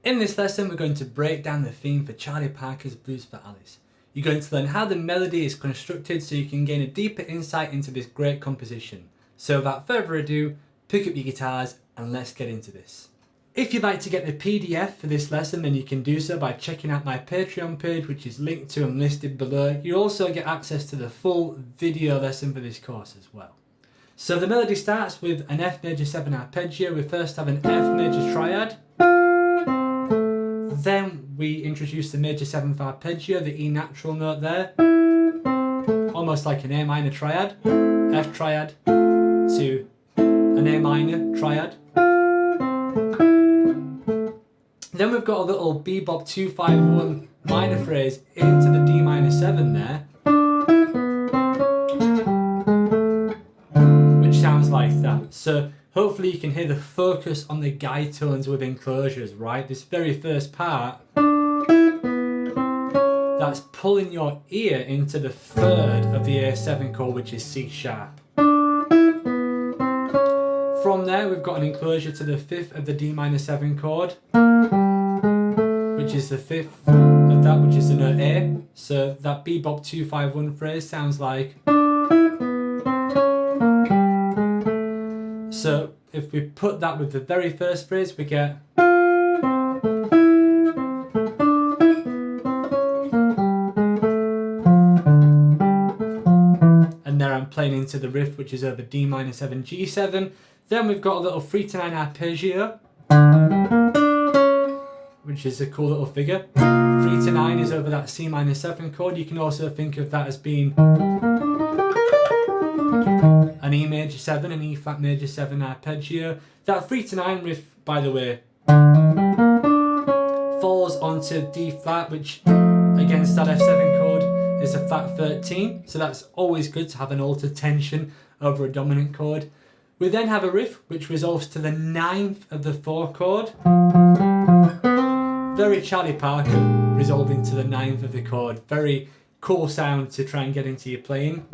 In this lesson, we're going to break down the theme for Charlie Parker's Blues for Alice. You're going to learn how the melody is constructed so you can gain a deeper insight into this great composition. So without further ado, pick up your guitars and let's get into this. If you'd like to get the PDF for this lesson, then you can do so by checking out my Patreon page, which is linked to and listed below. You also get access to the full video lesson for this course as well. So the melody starts with an F major 7 arpeggio. We first have an F major triad. Then we introduce the major 7th arpeggio, the E natural note there. Almost like an A minor triad. F triad to an A minor triad. Then we've got a little bebop 2-5-1 minor phrase into the D minor 7 there, which sounds like that. So hopefully you can hear the focus on the guide tones with enclosures, right? This very first part, that's pulling your ear into the third of the A7 chord, which is C sharp. From there, we've got an enclosure to the 5th of the D minor 7 chord, which is the 5th of that, which is the note A. So that bebop 2-5-1 phrase sounds like. So if we put that with the very first phrase, we get. And there I'm playing into the riff, which is over D minor 7 G7. Then we've got a little 3-9 arpeggio, which is a cool little figure. 3-9 is over that C minor 7 chord. You can also think of that as being an E major 7, an E flat major 7 arpeggio. That 3-9 riff, by the way, falls onto D flat, which against that F7 chord is a flat 13. So that's always good to have an altered tension over a dominant chord. We then have a riff which resolves to the 9th of the 4 chord. Very Charlie Parker, resolving to the 9th of the chord. Very cool sound to try and get into your playing.